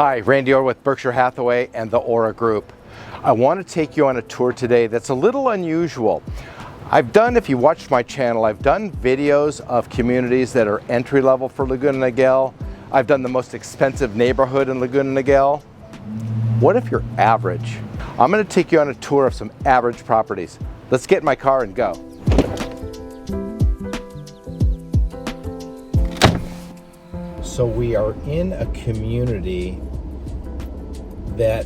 Hi, Randy Ora with Berkshire Hathaway and the Ora Group. I want to take you on a tour today that's a little unusual. If you watched my channel, I've done videos of communities that are entry level for Laguna Niguel. I've done the most expensive neighborhood in Laguna Niguel. What if you're average? I'm going to take you on a tour of some average properties. Let's get in my car and go. So we are in a community that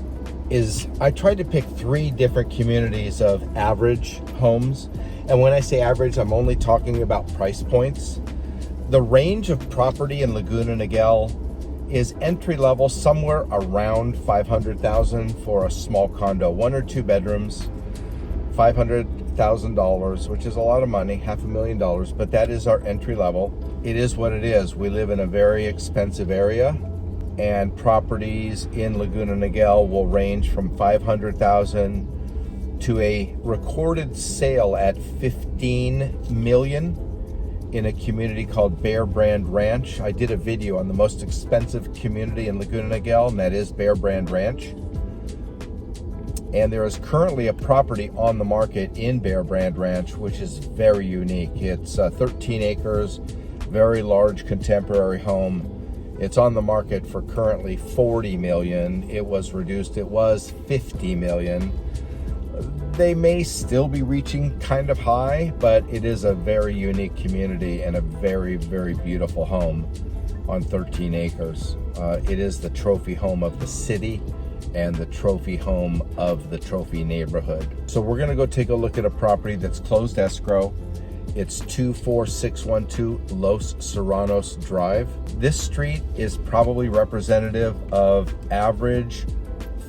is, I tried to pick 3 different communities of average homes. And when I say average, I'm only talking about price points. The range of property in Laguna Niguel is entry level, somewhere around $500,000 for a small condo, 1 or 2 bedrooms, $500,000, which is a lot of money, $500,000, but that is our entry level. It is what it is. We live in a very expensive area, and properties in Laguna Niguel will range from $500,000 to a recorded sale at $15 million in a community called Bear Brand Ranch. I did a video on the most expensive community in Laguna Niguel, and that is Bear Brand Ranch. And there is currently a property on the market in Bear Brand Ranch, which is very unique. It's 13 acres, very large contemporary home. It's on the market for currently $40 million. It was reduced, it was $50 million. They may still be reaching kind of high, but it is a very unique community and a very, very beautiful home on 13 acres. It is the trophy home of the city and the trophy home of the trophy neighborhood. So we're gonna go take a look at a property that's closed escrow. It's 24612 Los Serranos Drive. This street is probably representative of average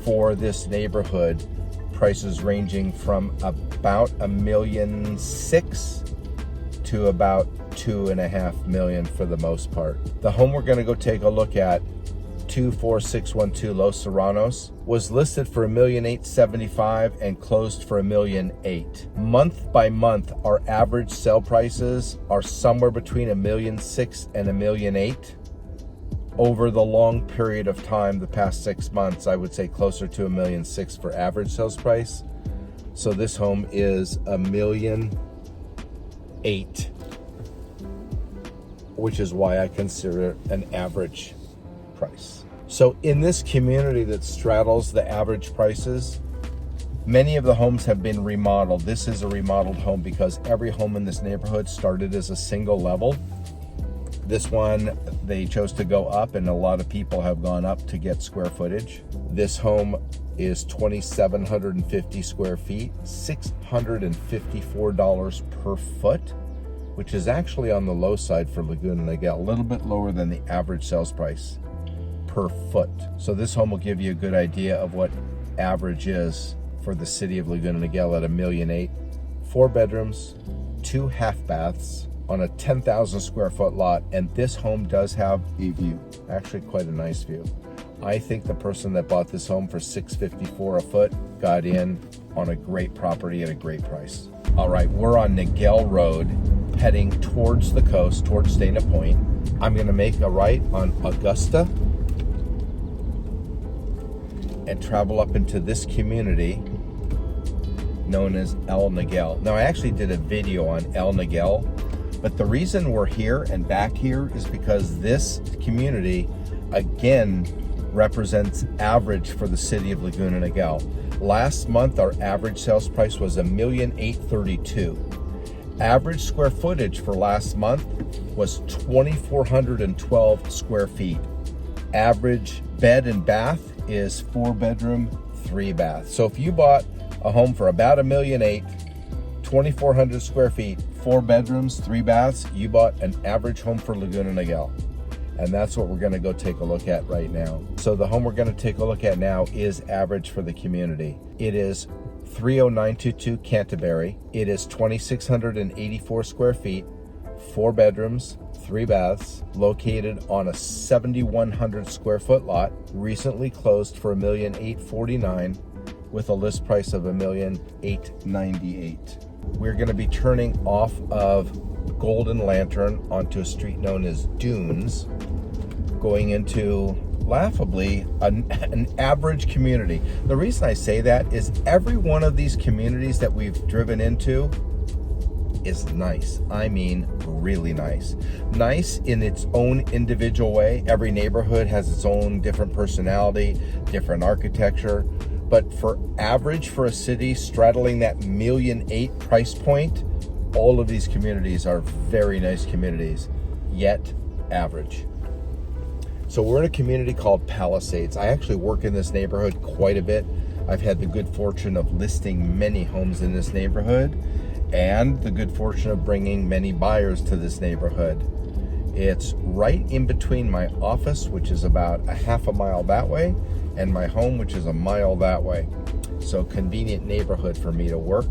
for this neighborhood. Prices ranging from about $1.6 million to about $2.5 million for the most part. The home we're gonna go take a look at, 24612 Los Serranos, was listed for $1,875,000 and closed for $1.8 million. Month by month, our average sale prices are somewhere between $1.6 million and $1.8 million. Over the long period of time, the past 6 months, I would say closer to $1.6 million for average sales price. So this home is $1.8 million, which is why I consider it an average price. So in this community that straddles the average prices, many of the homes have been remodeled. This is a remodeled home because every home in this neighborhood started as a single level. This one, they chose to go up, and a lot of people have gone up to get square footage. This home is 2,750 square feet, $654 per foot, which is actually on the low side for Laguna Niguel, a little bit lower than the average sales price per foot. So this home will give you a good idea of what average is for the city of Laguna Niguel at $1.8 million. 4 bedrooms, 2 half baths on a 10,000 square foot lot, and this home does have a view, actually quite a nice view. I think the person that bought this home for $654 a foot got in on a great property at a great price. All right, we're on Niguel Road, heading towards the coast, towards Dana Point. I'm gonna make a right on Augusta and travel up into this community known as El Niguel. Now, I actually did a video on El Niguel, but the reason we're here and back here is because this community, again, represents average for the city of Laguna Niguel. Last month, our average sales price was $1,832,000. Average square footage for last month was 2,412 square feet. Average bed and bath is 4 bedroom, 3 bath. So if you bought a home for about $1.8 million, 2,400 square feet, 4 bedrooms, 3 baths, you bought an average home for Laguna Niguel. And that's what we're gonna go take a look at right now. So the home we're gonna take a look at now is average for the community. It is 30922 Canterbury. It is 2,684 square feet, 4 bedrooms, 3 baths, located on a 7,100 square foot lot, recently closed for $1,849,000 with a list price of $1,898,000. We're going to be turning off of Golden Lantern onto a street known as Dunes, going into laughably an average community. The reason I say that is every one of these communities that we've driven into is nice. I mean, really nice. Nice in its own individual way. Every neighborhood has its own different personality, different architecture. But for average for a city straddling that $1.8 million price point, all of these communities are very nice communities, yet average. So we're in a community called Palisades. I actually work in this neighborhood quite a bit. I've had the good fortune of listing many homes in this neighborhood and the good fortune of bringing many buyers to this neighborhood. It's right in between my office, which is about a half a mile that way, and my home, which is a mile that way. So convenient neighborhood for me to work.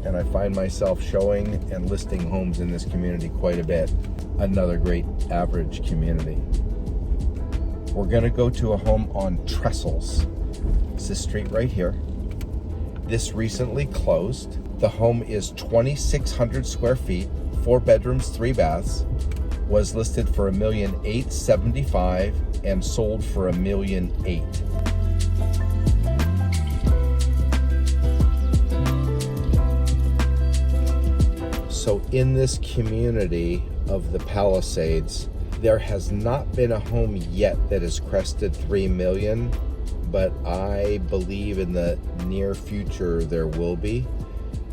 And I find myself showing and listing homes in this community quite a bit. Another great average community. We're gonna go to a home on Trestles. It's this street right here. This recently closed. The home is 2,600 square feet, 4 bedrooms, 3 baths. Was listed for $1,875,000 and sold for $1.8 million. So in this community of the Palisades, there has not been a home yet that has crested $3 million, but I believe in the near future there will be.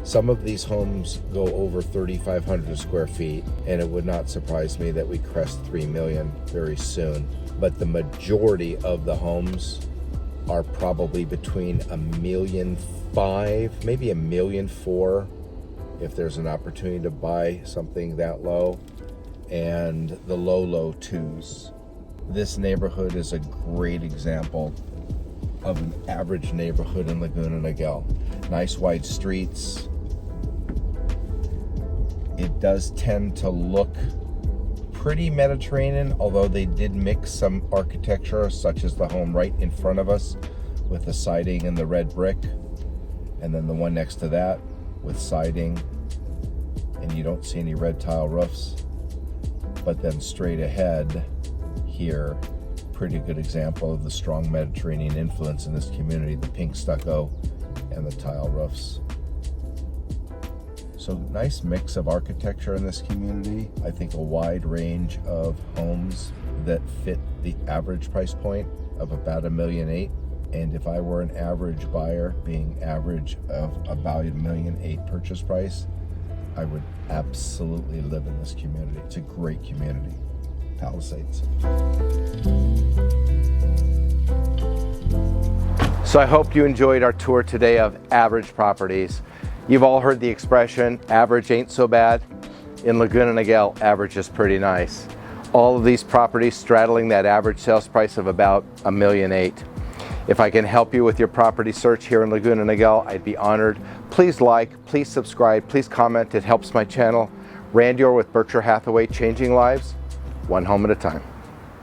Some of these homes go over 3,500 square feet, and it would not surprise me that we crest 3 million very soon. But the majority of the homes are probably between $1.5 million, maybe $1.4 million, if there's an opportunity to buy something that low, and the low twos. This neighborhood is a great example of an average neighborhood in Laguna Niguel. Nice wide streets. It does tend to look pretty Mediterranean, although they did mix some architecture, such as the home right in front of us with the siding and the red brick, and then the one next to that with siding, and you don't see any red tile roofs. But then straight ahead here, pretty good example of the strong Mediterranean influence in this community, the pink stucco and the tile roofs. So nice mix of architecture in this community. I think a wide range of homes that fit the average price point of about $1.8 million. And if I were an average buyer, being average of about $1.8 million purchase price, I would absolutely live in this community. It's a great community, Palisades. So I hope you enjoyed our tour today of average properties. You've all heard the expression, average ain't so bad. In Laguna Niguel, average is pretty nice. All of these properties straddling that average sales price of about $1.8 million. If I can help you with your property search here in Laguna Niguel, I'd be honored. Please like, please subscribe, please comment. It helps my channel. Randy Ora with Berkshire Hathaway, changing lives, one home at a time.